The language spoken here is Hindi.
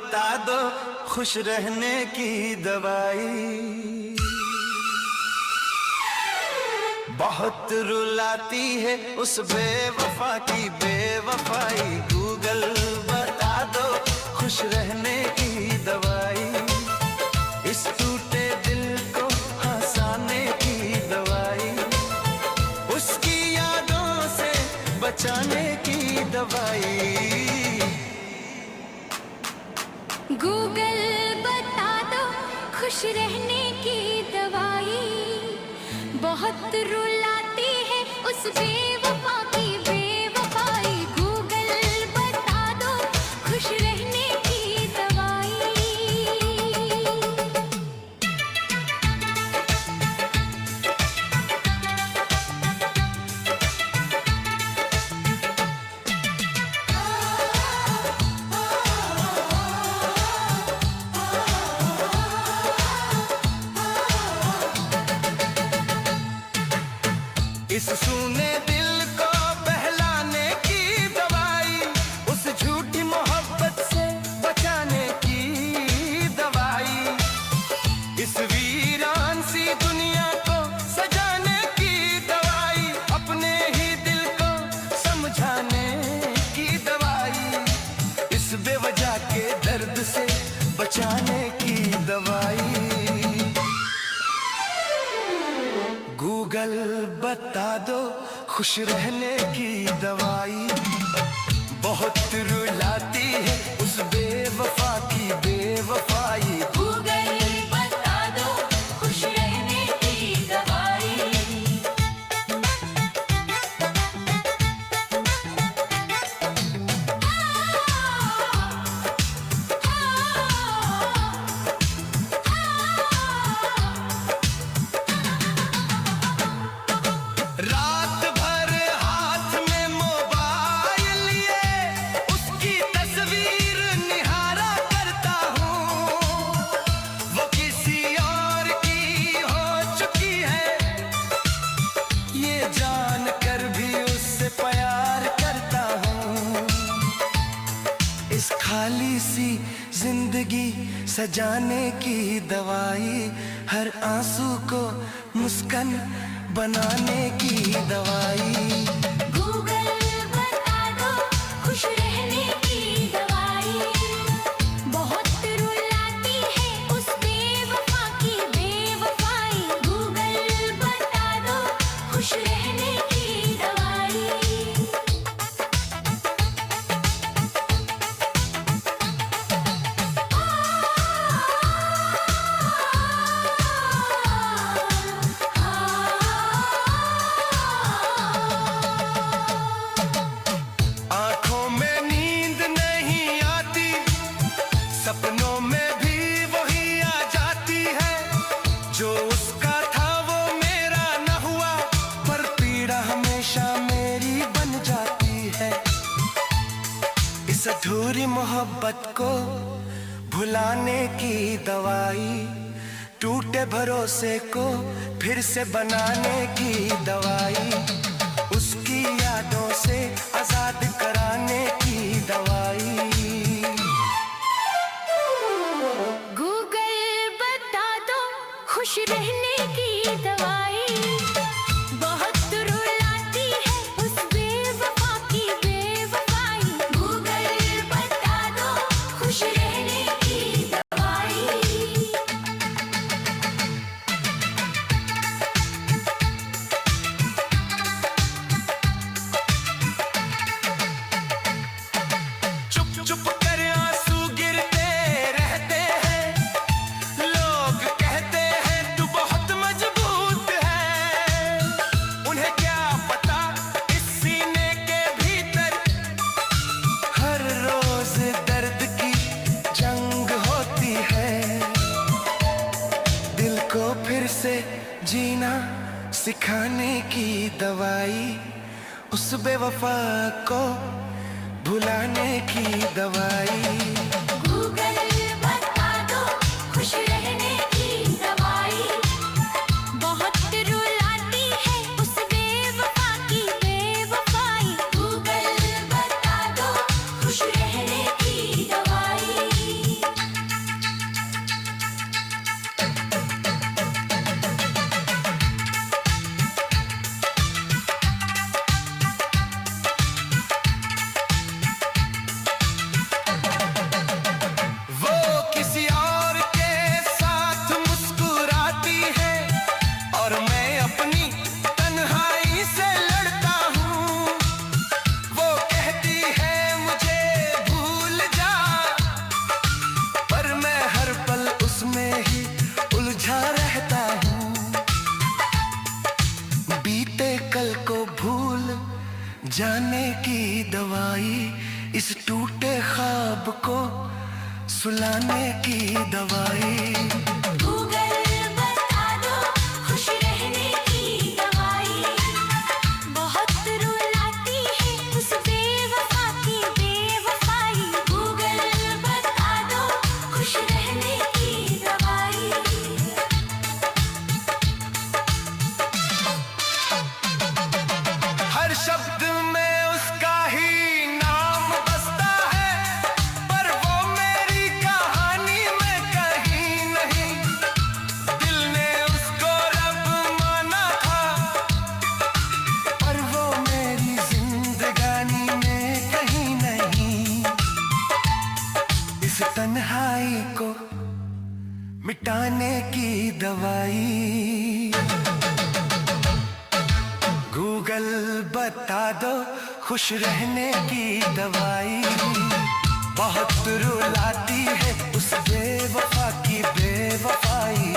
बता दो खुश रहने की दवाई। बहुत रुलाती है उस बेवफा की बेवफाई, गूगल बता दो खुश रहने की दवाई। इस टूटे दिल को हंसाने की दवाई, उसकी यादों से बचाने की दवाई। गूगल बता दो खुश रहने की दवाई। बहुत रुलाती है उस बेवफा की बेवफाई, गूगल बता दो खुश रहने की दवाई। इस सूने दिल को बहलाने की दवाई, उस झूठी मोहब्बत से बचाने की दवाई। इस वीरान सी दुनिया को सजाने की दवाई, अपने ही दिल को समझाने की दवाई। इस बेवजह के दर्द से बचाने की दवाई। गूगल बता दो खुश रहने की दवाई। बहुत रुलाती है उस बेवफा की बेवफाई, गूगल बता दो खुश रहने की दवाई। रात भर हाथ में मोबाइल लिए उसकी तस्वीर निहारा करता हूँ। वो किसी और की हो चुकी है, ये जान कर भी उससे प्यार करता हूँ। इस खाली सी जिंदगी सजाने की दवाई, हर आंसू को मुस्कान बनाने की दवाई। गूगल बता दो खुश रहने की दवाई। बहुत रुलाती है उस बेवफा की बेवफाई, गूगल बता दो खुश रहने की दवाई। आंखों में नींद नहीं आती, सपनों में भी वही आ जाती है। जो उसका था वो मेरा न हुआ, पर पीड़ा हमेशा मेरी बन जाती है। इस अधूरी मोहब्बत को भुलाने की दवाई, टूटे भरोसे को फिर से बनाने की दवाई, उसकी यादों से आजाद कराने की दवाई। गूगल बता दो खुश रहने की दवाई। बहुत रुलाती है उस बेवफा की बेवफाई, गूगल बता दो खुश रहने की दवाई। चुप चुप कर आंसू गिरते रहते हैं, लोग कहते हैं तू बहुत मजबूत है। उन्हें क्या पता इस सीने के भीतर हर रोज दर्द की जंग होती है। दिल को फिर से जीना सिखाने की दवाई, उस बेवफा को भुलाने की दवाई। गूगल बता दो खुश रहने की दवाई। बहुत रुलाती है उस बेवफा की बेवफाई, गूगल बता दो खुश रहने की दवाई। जाने की दवाई, इस टूटे ख्वाब को सुलाने की दवाई। गूगल बता दो खुश रहने की दवाई, बहुत रुलाती है उस बेवफा की बेवफाई। गूगल बता दो खुश रहने की दवाई। हर शब्द में उसका ही नाम बसता है, पर वो मेरी कहानी में कहीं नहीं। दिल ने उसको रब माना था, पर वो मेरी जिंदगानी में कहीं नहीं। इस तन्हाई को मिटाने की दवाई। गूगल बता दो खुश रहने की दवाई, बहुत रुलाती है उस बेवफा की बेवफाई।